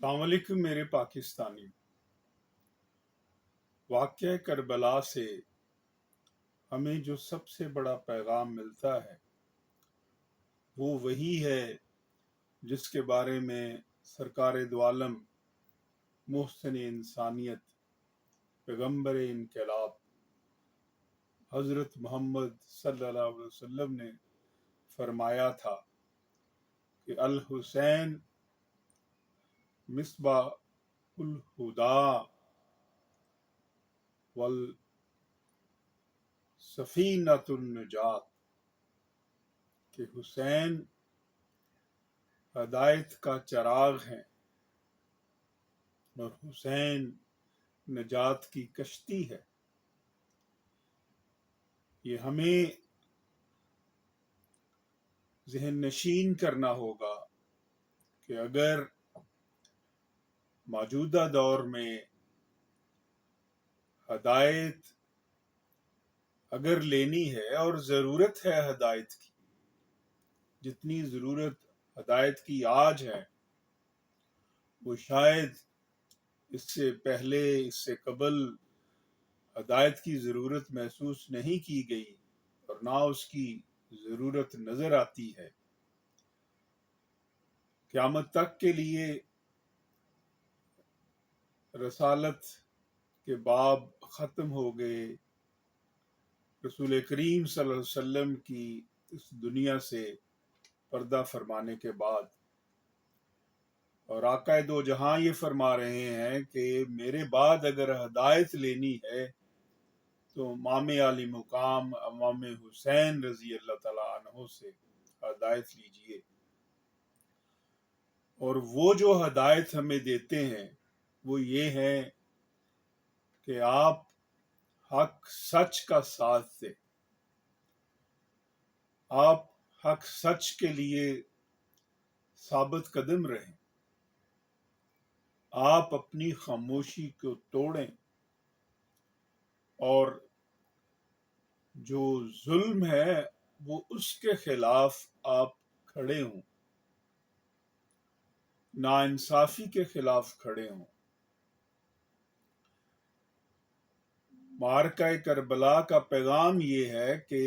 السلام علیکم میرے پاکستانی۔ واقعہ کربلا سے ہمیں جو سب سے بڑا پیغام ملتا ہے وہ وہی ہے جس کے بارے میں سرکار دو عالم محسن انسانیت پیغمبر انقلاب حضرت محمد صلی اللہ علیہ وسلم نے فرمایا تھا کہ الحسین مصباح الہدا والسفینۃ النجات، کہ حسین ہدایت کا چراغ ہے اور حسین نجات کی کشتی ہے۔ یہ ہمیں ذہن نشین کرنا ہوگا کہ اگر موجودہ دور میں ہدایت اگر لینی ہے اور ضرورت ہے ہدایت کی، جتنی ضرورت ہدایت کی آج ہے وہ شاید اس سے پہلے، اس سے قبل ہدایت کی ضرورت محسوس نہیں کی گئی اور نہ اس کی ضرورت نظر آتی ہے۔ قیامت تک کے لیے رسالت کے باب ختم ہو گئے، رسول کریم صلی اللہ علیہ وسلم کی اس دنیا سے پردہ فرمانے کے بعد، اور آقا دو جہاں یہ فرما رہے ہیں کہ میرے بعد اگر ہدایت لینی ہے تو امام علی مقام امام حسین رضی اللہ تعالیٰ عنہ سے ہدایت لیجئے۔ اور وہ جو ہدایت ہمیں دیتے ہیں وہ یہ ہے کہ آپ حق سچ کا ساتھ دیں، آپ حق سچ کے لیے ثابت قدم رہیں، آپ اپنی خاموشی کو توڑیں اور جو ظلم ہے وہ اس کے خلاف آپ کھڑے ہوں، ناانصافی کے خلاف کھڑے ہوں۔ معرکہ کربلا کا پیغام یہ ہے کہ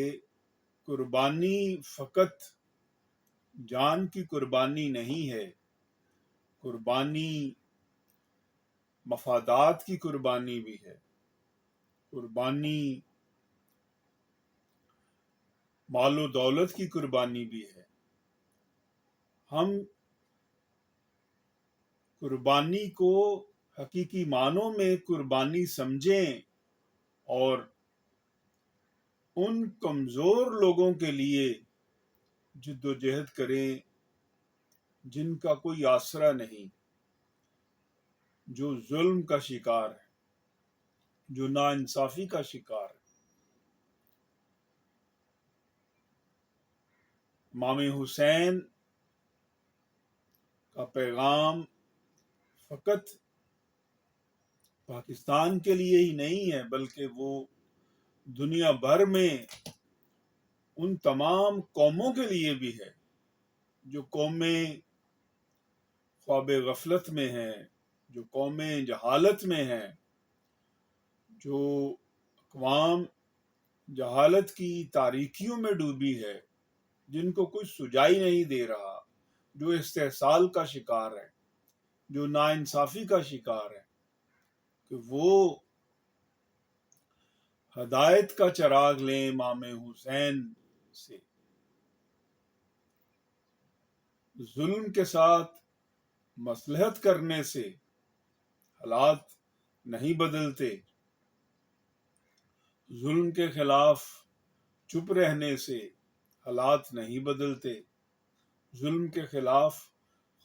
قربانی فقط جان کی قربانی نہیں ہے، قربانی مفادات کی قربانی بھی ہے، قربانی مال و دولت کی قربانی بھی ہے۔ ہم قربانی کو حقیقی معنوں میں قربانی سمجھیں اور ان کمزور لوگوں کے لیے جد و جہد کریں جن کا کوئی آسرا نہیں، جو ظلم کا شکار ہے، جو ناانصافی کا شکار ہے۔ امام حسین کا پیغام فقط پاکستان کے لیے ہی نہیں ہے بلکہ وہ دنیا بھر میں ان تمام قوموں کے لیے بھی ہے جو قومیں خواب غفلت میں ہیں، جو قومیں جہالت میں ہیں، جو اقوام جہالت کی تاریکیوں میں ڈوبی ہے، جن کو کوئی سجائی نہیں دے رہا، جو استحصال کا شکار ہے، جو ناانصافی کا شکار ہے، کہ وہ ہدایت کا چراغ لیں امام حسین سے۔ ظلم کے ساتھ مصلحت کرنے سے حالات نہیں بدلتے، ظلم کے خلاف چپ رہنے سے حالات نہیں بدلتے، ظلم کے خلاف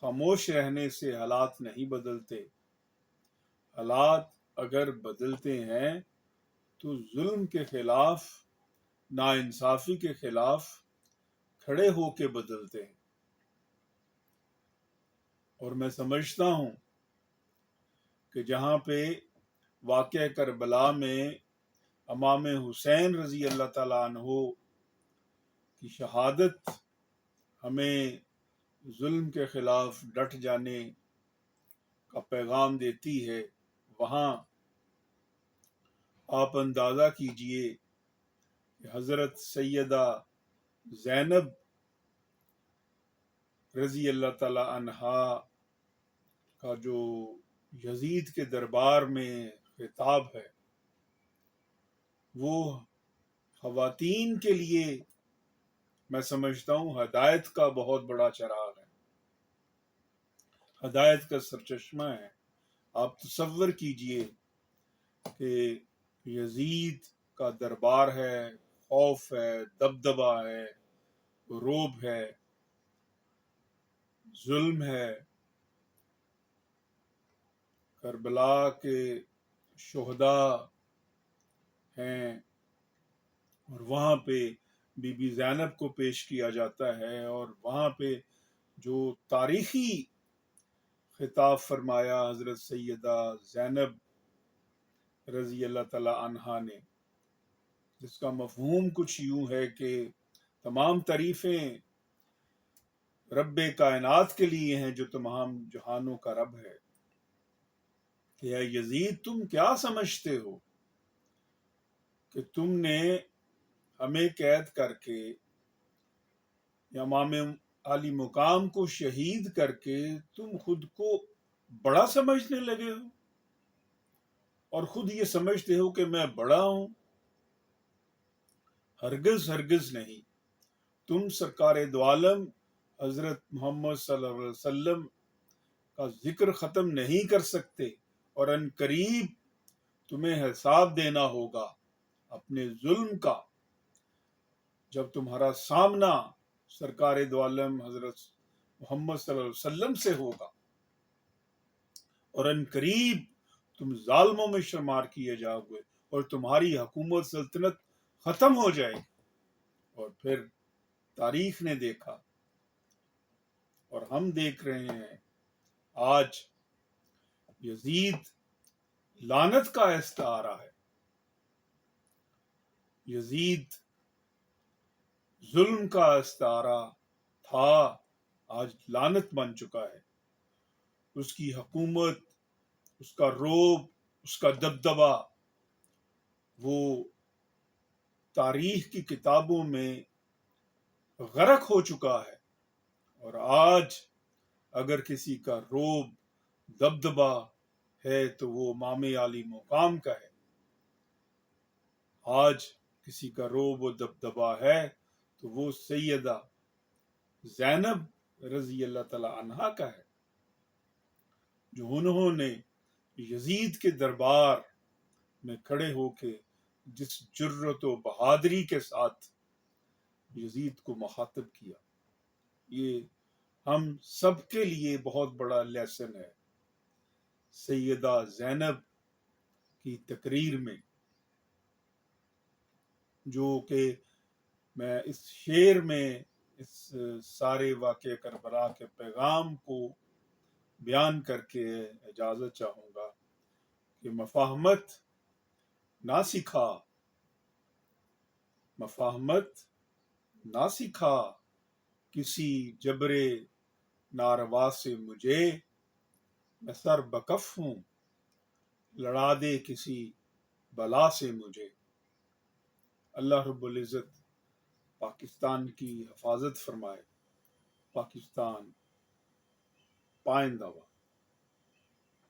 خاموش رہنے سے حالات نہیں بدلتے۔ حالات اگر بدلتے ہیں تو ظلم کے خلاف، ناانصافی کے خلاف کھڑے ہو کے بدلتے ہیں۔ اور میں سمجھتا ہوں کہ جہاں پہ واقعہ کربلا میں امام حسین رضی اللہ تعالیٰ عنہ کی شہادت ہمیں ظلم کے خلاف ڈٹ جانے کا پیغام دیتی ہے، وہاں آپ اندازہ کیجئے کہ حضرت سیدہ زینب رضی اللہ تعالی عنہا کا جو یزید کے دربار میں خطاب ہے، وہ خواتین کے لیے میں سمجھتا ہوں ہدایت کا بہت بڑا چراغ ہے، ہدایت کا سرچشمہ ہے۔ آپ تصور کیجئے کہ یزید کا دربار ہے، خوف ہے، دبدبہ ہے، رعب ہے، ظلم ہے، کربلا کے شہداء ہیں، اور وہاں پہ بی بی زینب کو پیش کیا جاتا ہے، اور وہاں پہ جو تاریخی خطاب فرمایا حضرت سیدہ زینب رضی اللہ تعالی عنہا نے، جس کا مفہوم کچھ یوں ہے کہ تمام تعریفیں رب کائنات کے لیے ہیں جو تمام جہانوں کا رب ہے، کہ اے یزید تم کیا سمجھتے ہو کہ تم نے ہمیں قید کر کے، امام عالی مقام کو شہید کر کے تم خود کو بڑا سمجھنے لگے ہو اور خود یہ سمجھتے ہو کہ میں بڑا ہوں؟ ہرگز ہرگز نہیں۔ تم سرکار دو عالم حضرت محمد صلی اللہ علیہ وسلم کا ذکر ختم نہیں کر سکتے، اور ان قریب تمہیں حساب دینا ہوگا اپنے ظلم کا، جب تمہارا سامنا سرکار دو عالم حضرت محمد صلی اللہ علیہ وسلم سے ہوگا، اور ان قریب تم ظالموں میں شمار کیے جاؤ گے، اور تمہاری حکومت سلطنت ختم ہو جائے گی۔ اور پھر تاریخ نے دیکھا اور ہم دیکھ رہے ہیں، آج یزید لعنت کا استعارہ ہے، یزید ظلم کا استعارہ تھا، آج لعنت بن چکا ہے۔ اس کی حکومت، اس کا رعب، اس کا دبدبہ، وہ تاریخ کی کتابوں میں غرق ہو چکا ہے۔ اور آج اگر کسی کا رعب، دبدبہ ہے تو وہ امام عالی مقام کا ہے۔ آج کسی کا رعب و دبدبہ ہے تو وہ سیدہ زینب رضی اللہ تعالی عنہا کا ہے، جو انہوں نے یزید کے دربار میں کھڑے ہو کے جس جرت و بہادری کے ساتھ یزید کو مخاطب کیا، یہ ہم سب کے لیے بہت بڑا لیسن ہے۔ سیدہ زینب کی تقریر میں، جو کہ میں اس شعر میں اس سارے واقعہ کربلا کے پیغام کو بیان کر کے اجازت چاہوں گا کہ مفاہمت نہ سکھا، مفاہمت نہ سکھا کسی جبر ناروا سے مجھے، میں سر بکف ہوں لڑا دے کسی بلا سے مجھے۔ اللہ رب العزت پاکستان کی حفاظت فرمائے۔ پاکستان پائندہ باد۔